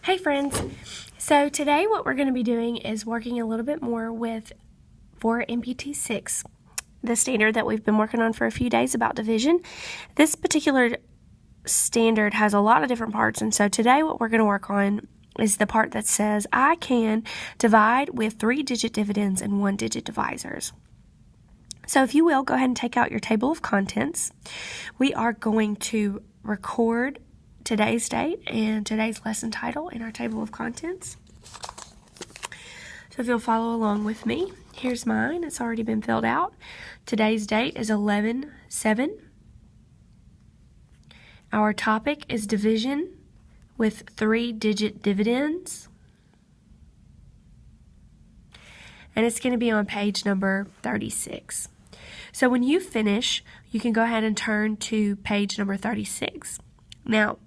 Hey friends, so today what we're going to be doing is working a little bit more with for MPT 6, the standard that we've been working on for a few days about division. This particular standard has a lot of different parts, and so today what we're going to work on is the part that says I can divide with 3-digit dividends and 1-digit divisors. So if you will, go ahead and take out your table of contents. We are going to record today's date and today's lesson title in our table of contents. So if you'll follow along with me, here's mine. It's already been filled out. Today's date is 11/7. Our topic is division with 3-digit dividends. And it's going to be on page number 36. So when you finish, you can go ahead and turn to page number 36. Now,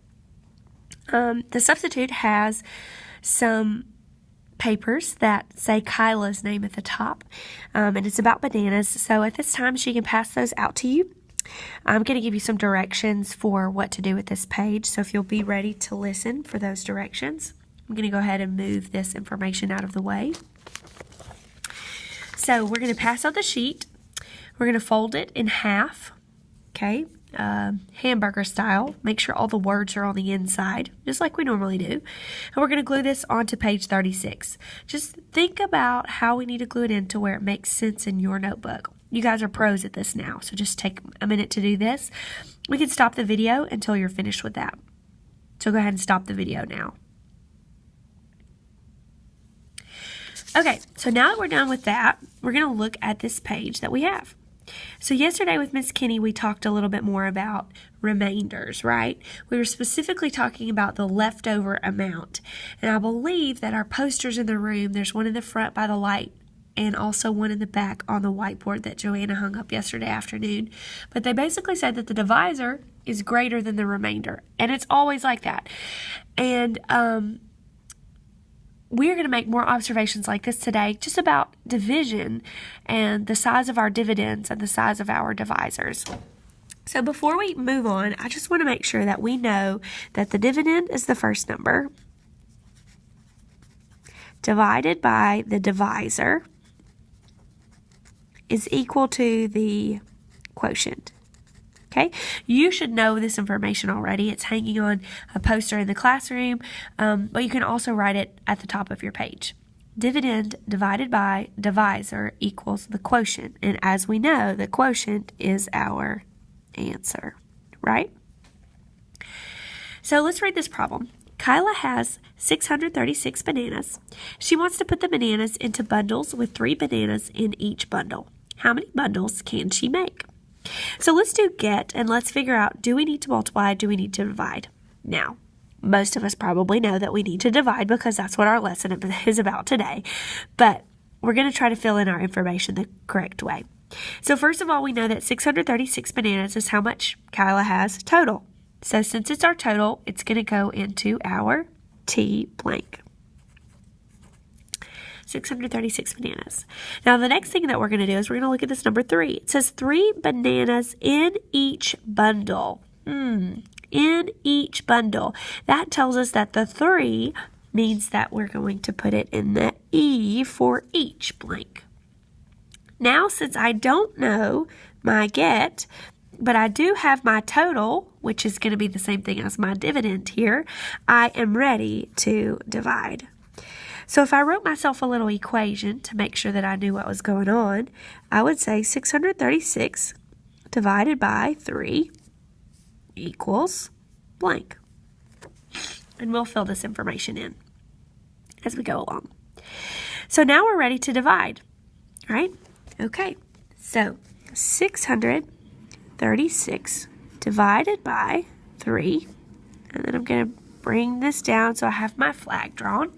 the substitute has some papers that say Kyla's name at the top, and it's about bananas. So at this time, she can pass those out to you. I'm going to give you some directions for what to do with this page, so if you'll be ready to listen for those directions. I'm going to go ahead and move this information out of the way. So we're going to pass out the sheet. We're going to fold it in half, okay? Hamburger style. Make sure all the words are on the inside, just like we normally do. And we're going to glue this onto page 36. Just think about how we need to glue it in to where it makes sense in your notebook. You guys are pros at this now, so just take a minute to do this. We can stop the video until you're finished with that. So go ahead and stop the video now. Okay, so now that we're done with that, we're going to look at this page that we have. So yesterday with Miss Kenny, we talked a little bit more about remainders, right? We were specifically talking about the leftover amount. And I believe that our posters in the room, there's one in the front by the light and also one in the back on the whiteboard that Joanna hung up yesterday afternoon. But they basically said that the divisor is greater than the remainder. And it's always like that. And we're going to make more observations like this today, just about division and the size of our dividends and the size of our divisors. So before we move on, I just want to make sure that we know that the dividend is the first number divided by the divisor is equal to the quotient. Okay, you should know this information already. It's hanging on a poster in the classroom, but you can also write it at the top of your page. Dividend divided by divisor equals the quotient. And as we know, the quotient is our answer, right? So let's read this problem. Kyla has 636 bananas. She wants to put the bananas into bundles with 3 bananas in each bundle. How many bundles can she make? So let's do get and let's figure out, do we need to multiply, do we need to divide? Now, most of us probably know that we need to divide because that's what our lesson is about today. But we're going to try to fill in our information the correct way. So first of all, we know that 636 bananas is how much Kyla has total. So since it's our total, it's going to go into our T blank. 636 bananas. Now, the next thing that we're going to do is we're going to look at this number 3. It says 3 bananas in each bundle. In each bundle. That tells us that the 3 means that we're going to put it in the E for each blank. Now, since I don't know my get, but I do have my total, which is going to be the same thing as my dividend here, I am ready to divide. So if I wrote myself a little equation to make sure that I knew what was going on, I would say 636 divided by 3 equals blank. And we'll fill this information in as we go along. So now we're ready to divide, right? Okay, so 636 divided by 3. And then I'm going to bring this down so I have my flag drawn.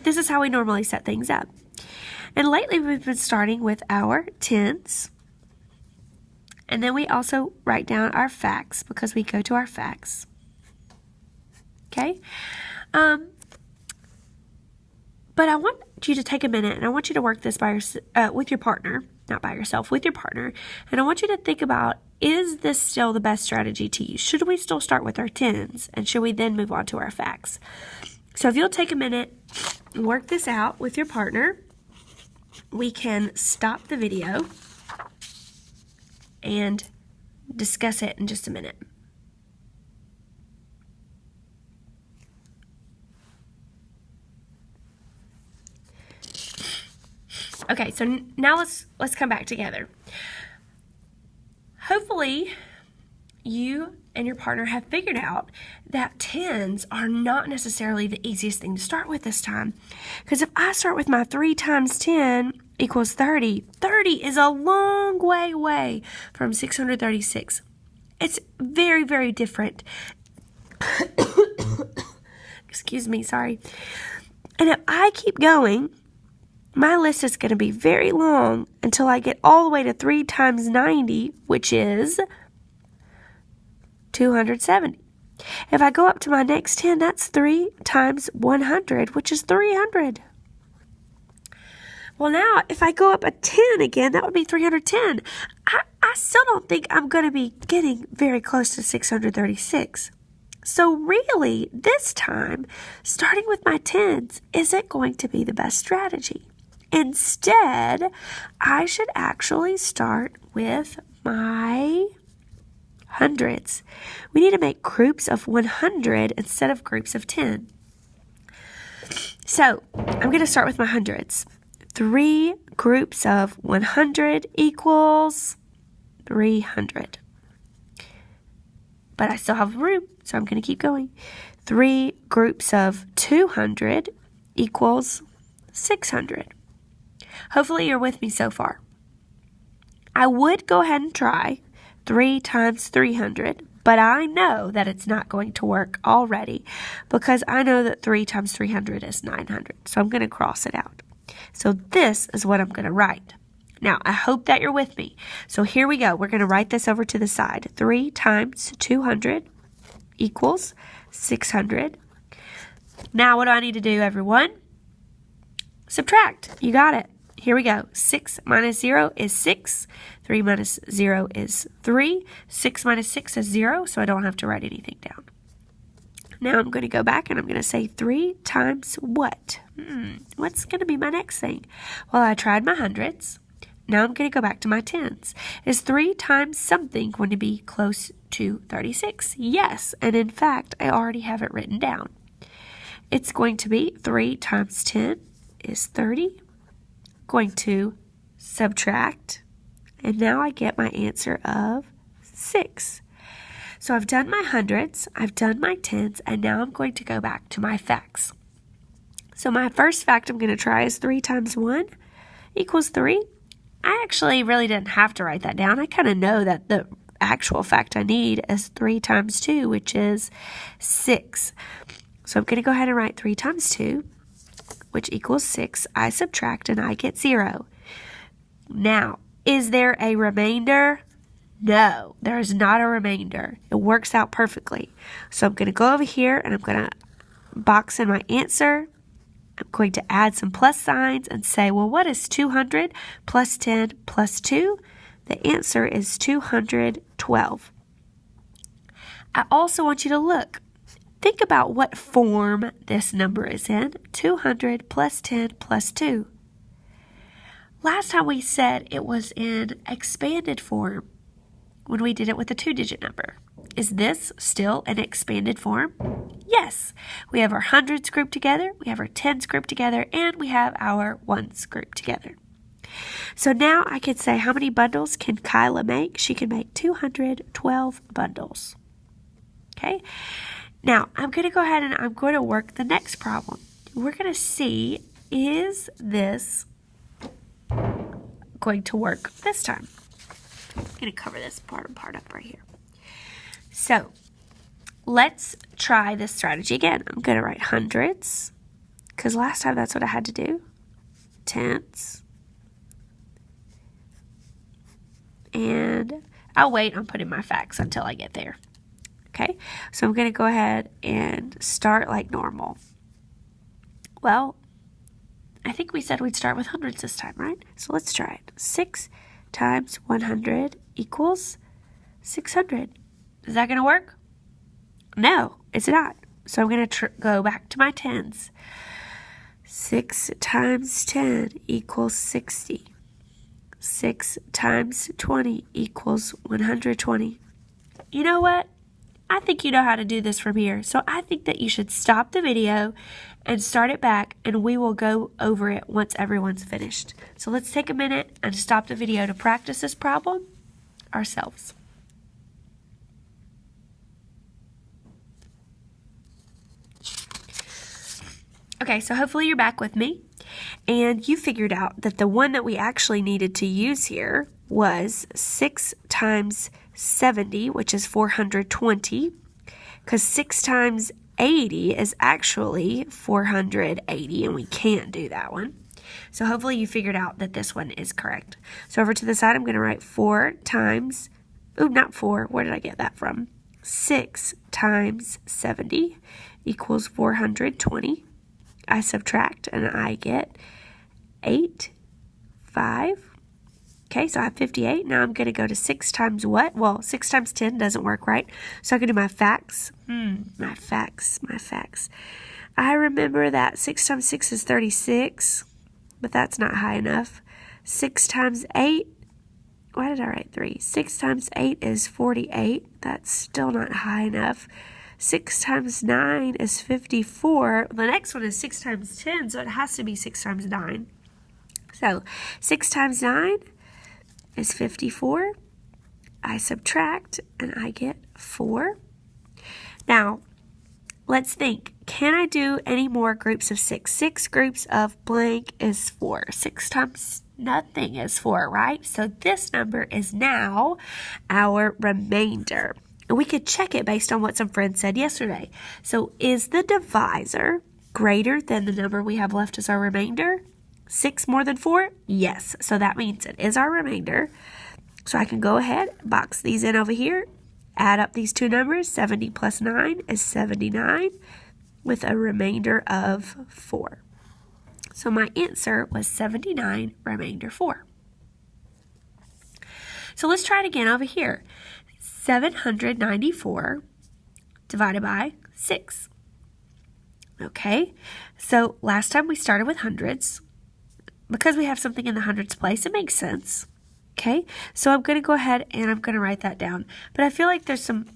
This is how we normally set things up. And lately we've been starting with our tens. And then we also write down our facts because we go to our facts. Okay? But I want you to take a minute and I want you to work this by with your partner. not by yourself, with your partner. And I want you to think about, is this still the best strategy to use? Should we still start with our tens? And should we then move on to our facts? So if you'll take a minute and work this out with your partner, we can stop the video and discuss it in just a minute. Okay, so now let's come back together. Hopefully, you and your partner have figured out that tens are not necessarily the easiest thing to start with this time. Because if I start with my 3 times 10 equals 30, 30 is a long way away from 636. It's very, very different. Excuse me, sorry. And if I keep going, my list is going to be very long until I get all the way to 3 times 90, which is 270. If I go up to my next 10, that's 3 times 100, which is 300. Well, now, if I go up a 10 again, that would be 310. I still don't think I'm going to be getting very close to 636. So really, this time, starting with my tens isn't going to be the best strategy. Instead, I should actually start with my hundreds. We need to make groups of 100 instead of groups of 10. So, I'm going to start with my hundreds. 3 groups of 100 equals 300. But I still have room, so I'm going to keep going. 3 groups of 200 equals 600. Hopefully you're with me so far. I would go ahead and try 3 times 300, but I know that it's not going to work already because I know that 3 times 300 is 900. So I'm going to cross it out. So this is what I'm going to write. Now, I hope that you're with me. So here we go. We're going to write this over to the side. 3 times 200 equals 600. Now, what do I need to do, everyone? Subtract. You got it. Here we go. 6 minus 0 is 6. 3 minus 0 is 3. 6 minus 6 is 0, so I don't have to write anything down. Now I'm going to go back and I'm going to say 3 times what? What's going to be my next thing? Well, I tried my hundreds. Now I'm going to go back to my tens. Is 3 times something going to be close to 36? Yes, and in fact, I already have it written down. It's going to be 3 times 10 is 30. Going to subtract, and now I get my answer of 6. So I've done my hundreds, I've done my tens, and now I'm going to go back to my facts. So my first fact I'm going to try is 3 times 1 equals 3. I actually really didn't have to write that down. I kind of know that the actual fact I need is 3 times 2, which is 6. So I'm going to go ahead and write 3 times 2, which equals 6. I subtract and I get 0. Now, is there a remainder? No, there is not a remainder. It works out perfectly. So I'm going to go over here and I'm going to box in my answer. I'm going to add some plus signs and say, well, what is 200 plus 10 plus 2? The answer is 212. I also want you to look. Think about what form this number is in. 200 plus 10 plus 2. Last time we said it was in expanded form when we did it with a 2-digit number. Is this still an expanded form? Yes. We have our hundreds grouped together, we have our tens grouped together, and we have our ones grouped together. So now I can say, how many bundles can Kyla make? She can make 212 bundles. Okay? Now, I'm going to go ahead and I'm going to work the next problem. We're going to see, is this going to work this time? I'm going to cover this part up right here. So, let's try this strategy again. I'm going to write hundreds, because last time that's what I had to do. Tens. And I'll wait on putting my facts until I get there. Okay, so I'm going to go ahead and start like normal. Well, I think we said we'd start with hundreds this time, right? So let's try it. 6 times 100 equals 600. Is that going to work? No, it's not. So I'm going to go back to my tens. 6 times 10 equals 60. 6 times 20 equals 120. You know what? I think you know how to do this from here. So I think that you should stop the video and start it back, and we will go over it once everyone's finished. So let's take a minute and stop the video to practice this problem ourselves. Okay, so hopefully you're back with me, and you figured out that the one that we actually needed to use here was 6 times 70, which is 420, because 6 times 80 is actually 480, and we can't do that one. So hopefully you figured out that this one is correct. So over to the side, I'm going to write 4 times, not 4, where did I get that from? 6 times 70 equals 420. I subtract, and I get 8, 5. Okay, so I have 58. Now I'm going to go to 6 times what? Well, 6 times 10 doesn't work, right? So I can do my facts. My facts. I remember that 6 times 6 is 36, but that's not high enough. 6 times 8, why did I write 3? 6 times 8 is 48. That's still not high enough. 6 times 9 is 54. The next one is 6 times 10, so it has to be 6 times 9. So 6 times 9 is 54. I subtract, and I get 4. Now, let's think. Can I do any more groups of 6? 6 groups of blank is 4. 6 times nothing is 4, right? So this number is now our remainder. And we could check it based on what some friends said yesterday. So is the divisor greater than the number we have left as our remainder? 6 more than 4? Yes. So that means it is our remainder. So I can go ahead, box these in over here, add up these two numbers. 70 plus 9 is 79 with a remainder of 4. So my answer was 79, remainder 4. So let's try it again over here. 794 divided by 6. Okay, so last time we started with hundreds. Because we have something in the hundreds place, it makes sense. Okay, so I'm going to go ahead and I'm going to write that down. But I feel like there's some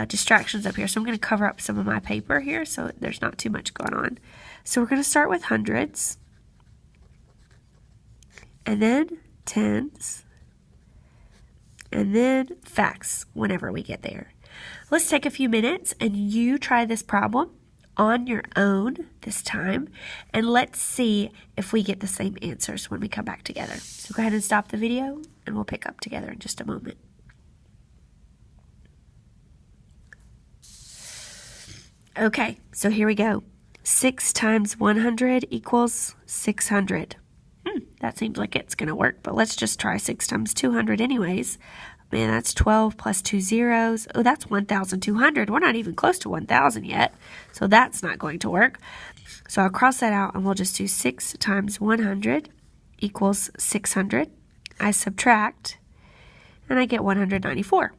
distractions up here, so I'm going to cover up some of my paper here so there's not too much going on. So we're going to start with hundreds, and then tens, and then facts whenever we get there. Let's take a few minutes and you try this problem on your own this time, and let's see if we get the same answers when we come back together. So go ahead and stop the video and we'll pick up together in just a moment. Okay, so here we go. 6 times 100 equals 600. That seems like it's going to work, but let's just try 6 times 200 anyways. Man, that's 12 plus 2 zeros. Oh, that's 1,200. We're not even close to 1,000 yet, so that's not going to work. So I'll cross that out, and we'll just do 6 times 100 equals 600. I subtract, and I get 194.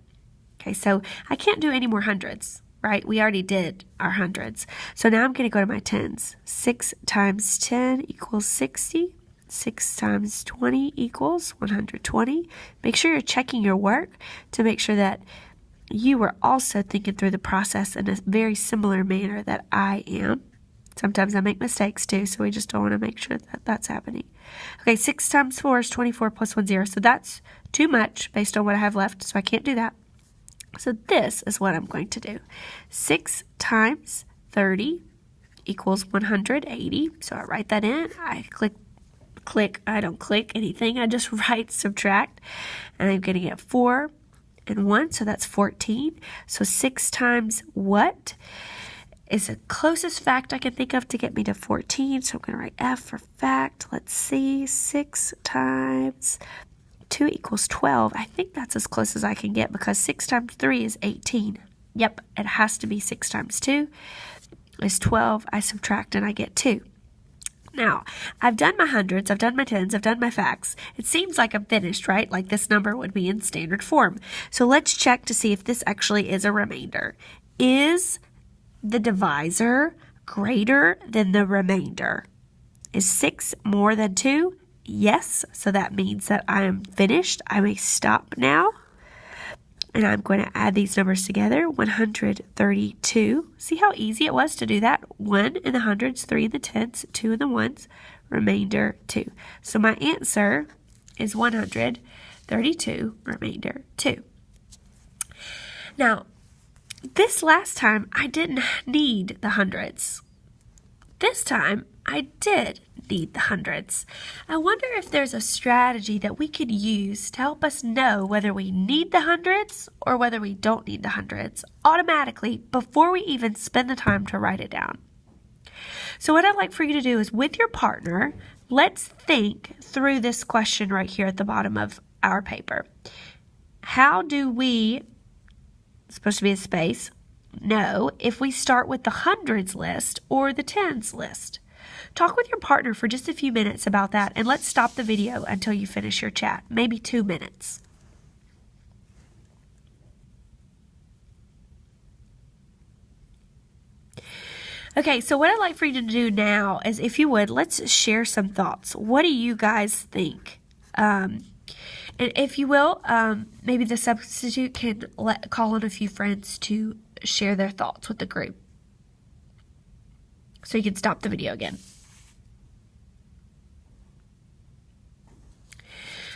Okay, so I can't do any more hundreds, right? We already did our hundreds. So now I'm going to go to my tens. 6 times 10 equals 60. 6 times 20 equals 120. Make sure you're checking your work to make sure that you are also thinking through the process in a very similar manner that I am. Sometimes I make mistakes too, so we just don't want to make sure that that's happening. Okay, 6 times 4 is 24 plus 1 0. So that's too much based on what I have left, so I can't do that. So this is what I'm going to do. 6 times 30 equals 180. So I write that in. I I don't click anything. I just write subtract, and I'm going to get 4 and 1, so that's 14. So 6 times what is the closest fact I can think of to get me to 14? So I'm going to write F for fact. Let's see. 6 times 2 equals 12. I think that's as close as I can get because 6 times 3 is 18. Yep, it has to be 6 times 2 is 12. I subtract and I get 2. Now, I've done my hundreds, I've done my tens, I've done my facts. It seems like I'm finished, right? Like this number would be in standard form. So let's check to see if this actually is a remainder. Is the divisor greater than the remainder? Is 6 more than 2? Yes. So that means that I am finished. I may stop now. And I'm going to add these numbers together, 132. See how easy it was to do that? 1 in the hundreds, 3 in the tens, 2 in the ones, remainder 2. So my answer is 132, remainder 2. Now, this last time I didn't need the hundreds. This time I did need the hundreds. I wonder if there's a strategy that we could use to help us know whether we need the hundreds or whether we don't need the hundreds automatically before we even spend the time to write it down. So what I'd like for you to do is with your partner, let's think through this question right here at the bottom of our paper. How do we, it's supposed to be a space, know if we start with the hundreds list or the tens list? Talk with your partner for just a few minutes about that, and let's stop the video until you finish your chat, maybe 2 minutes. Okay, so what I'd like for you to do now is, if you would, let's share some thoughts. What do you guys think? And if you will, maybe the substitute can call on a few friends to share their thoughts with the group. So you can stop the video again.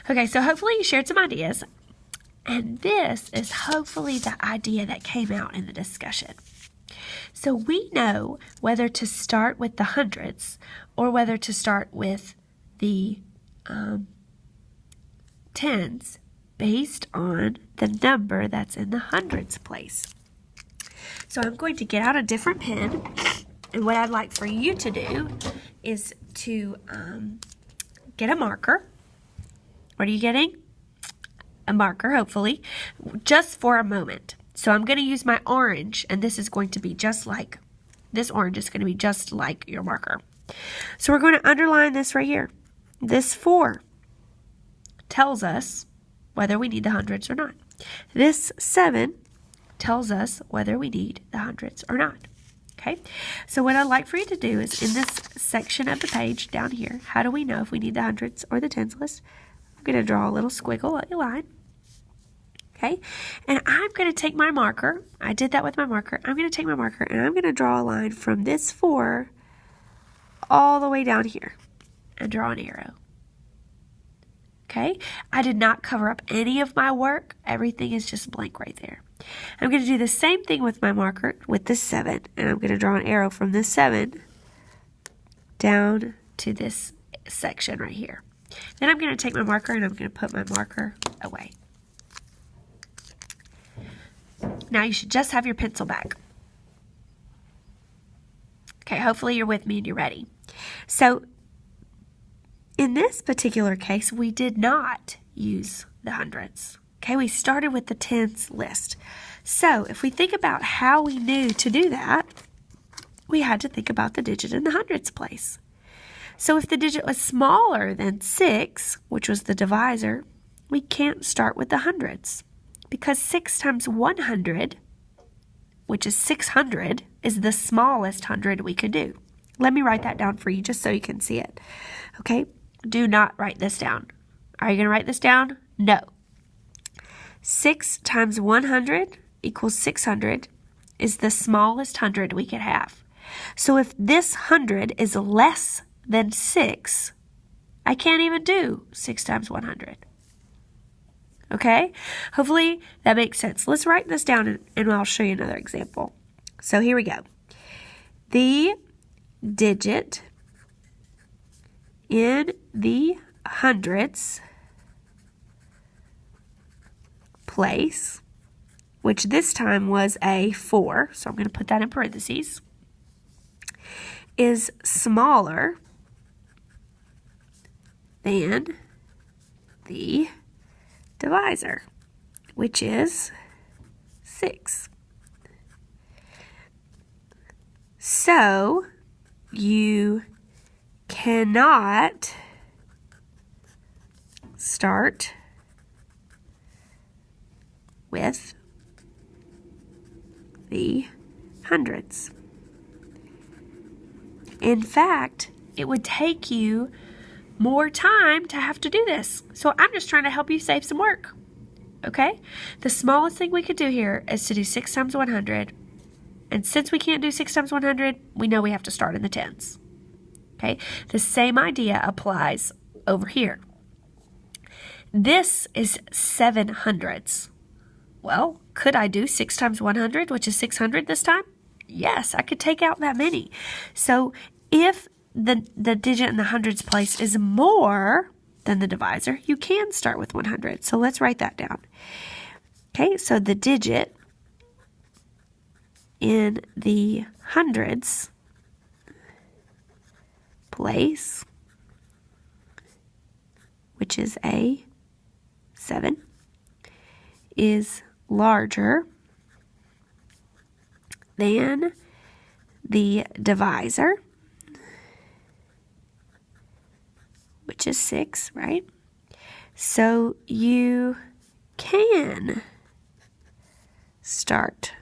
Okay, so hopefully you shared some ideas. And this is hopefully the idea that came out in the discussion. So we know whether to start with the hundreds or whether to start with the tens based on the number that's in the hundreds place. So I'm going to get out a different pen, and what I'd like for you to do is to get a marker. What are you getting? A marker, hopefully, just for a moment. So I'm going to use my orange, and this is going to be just like, this orange is going to be just like your marker. So we're going to underline this right here. This 4 tells us whether we need the hundreds or not. This 7 tells us whether we need the hundreds or not. Okay, so what I'd like for you to do is in this section of the page down here, how do we know if we need the hundreds or the tens list? I'm going to draw a little squiggle, a line. Okay, and I'm going to take my marker. I did that with my marker. I'm going to take my marker and I'm going to draw a line from this 4 all the way down here and draw an arrow. Okay, I did not cover up any of my work. Everything is just blank right there. I'm going to do the same thing with my marker with this 7, and I'm going to draw an arrow from this 7 down to this section right here. Then I'm going to take my marker and I'm going to put my marker away. Now you should just have your pencil back. Okay, hopefully you're with me and you're ready. So in this particular case, we did not use the hundreds. Okay, we started with the tens list. So if we think about how we knew to do that, we had to think about the digit in the hundreds place. So if the digit was smaller than 6, which was the divisor, we can't start with the hundreds, because 6 times 100, which is 600, is the smallest hundred we could do. Let me write that down for you just so you can see it. Okay, do not write this down. Are you going to write this down? No. 6 times 100 equals 600 is the smallest hundred we could have. So if this 100 is less than 6, I can't even do 6 times 100. Okay? Hopefully that makes sense. Let's write this down and I'll show you another example. So here we go. The digit in the hundreds place, which this time was a 4, so I'm going to put that in parentheses, is smaller than the divisor, which is 6. So you cannot start with the hundreds. In fact, it would take you more time to have to do this. So I'm just trying to help you save some work. Okay? The smallest thing we could do here is to do 6 times 100. And since we can't do 6 times 100, we know we have to start in the tens. Okay? The same idea applies over here. This is 7 hundredths. Well, could I do 6 times 100, which is 600 this time? Yes, I could take out that many. So if the digit in the hundreds place is more than the divisor, you can start with 100. So let's write that down. Okay, so the digit in the hundreds place, which is a 7, is larger than the divisor, which is 6, right? So you can start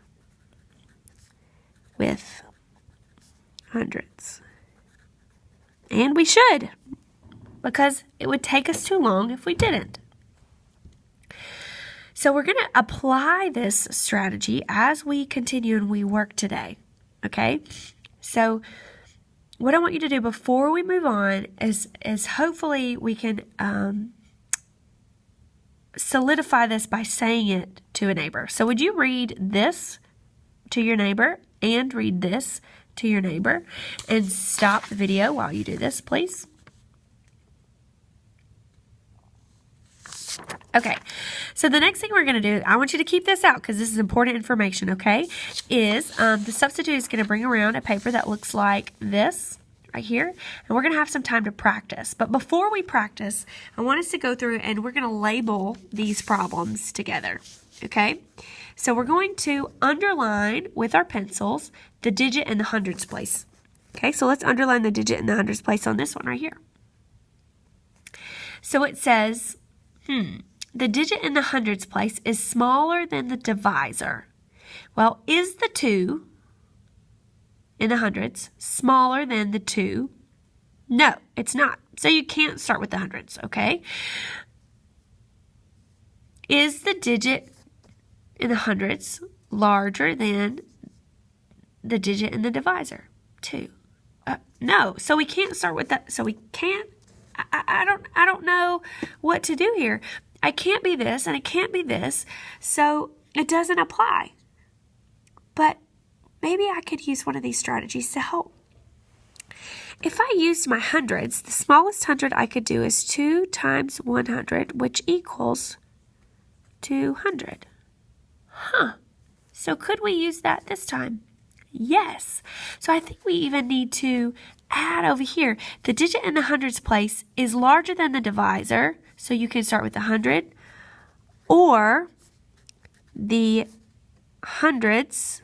with hundreds. And we should, because it would take us too long if we didn't. So we're going to apply this strategy as we continue and we work today, okay? So what I want you to do before we move on is hopefully we can solidify this by saying it to a neighbor. So would you read this to your neighbor and read this to your neighbor and stop the video while you do this, please? Okay, so the next thing we're going to do, I want you to keep this out because this is important information, okay, is the substitute is going to bring around a paper that looks like this right here, and we're going to have some time to practice. But before we practice, I want us to go through and we're going to label these problems together, okay? So we're going to underline with our pencils the digit in the hundreds place. Okay, so let's underline the digit in the hundreds place on this one right here. So it says, the digit in the hundreds place is smaller than the divisor. Well, is the 2 in the hundreds smaller than the 2? No, it's not. So you can't start with the hundreds, okay? Is the digit in the hundreds larger than the digit in the divisor? 2. No, so we can't start with that. So we can't. I don't know what to do here. I can't be this and it can't be this, so it doesn't apply. But maybe I could use one of these strategies to help. If I used my hundreds, the smallest hundred I could do is 2 times 100, which equals 200. So could we use that this time? Yes. So I think we even need to add over here. The digit in the hundreds place is larger than the divisor, so you can start with 100, or the hundreds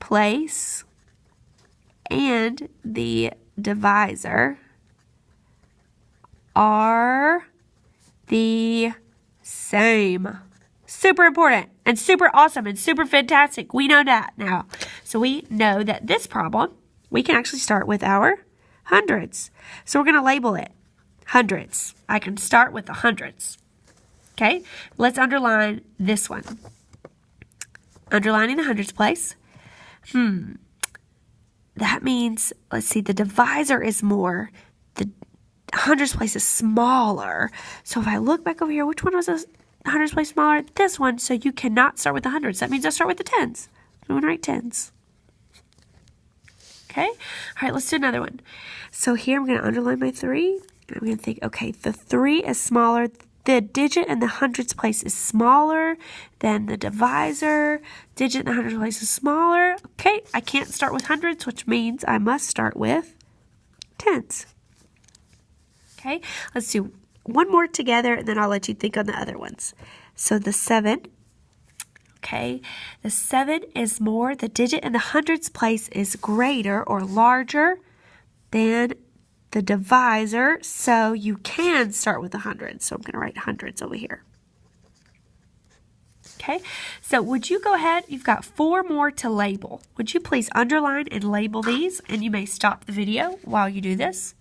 place and the divisor are the same. Super important and super awesome and super fantastic. We know that now. So we know that this problem, we can actually start with our hundreds. So we're going to label it hundreds. I can start with the hundreds. Okay, let's underline this one. Underlining the hundreds place. That means, let's see, the divisor is more. The hundreds place is smaller. So if I look back over here, which one was the hundreds place smaller? This one. So you cannot start with the hundreds. That means I start with the tens. I'm going to write tens. Okay. All right, let's do another one. So here I'm going to underline my 3. I'm going to think, okay, the 3 is smaller. The digit in the hundreds place is smaller than the divisor. Digit in the hundreds place is smaller. Okay, I can't start with hundreds, which means I must start with tens. Okay, let's do one more together, and then I'll let you think on the other ones. So the 7, okay, the 7 is more. The digit in the hundreds place is greater or larger then the divisor, so you can start with 100. So I'm going to write hundreds over here. Okay, so would you go ahead, you've got 4 more to label. Would you please underline and label these, and you may stop the video while you do this.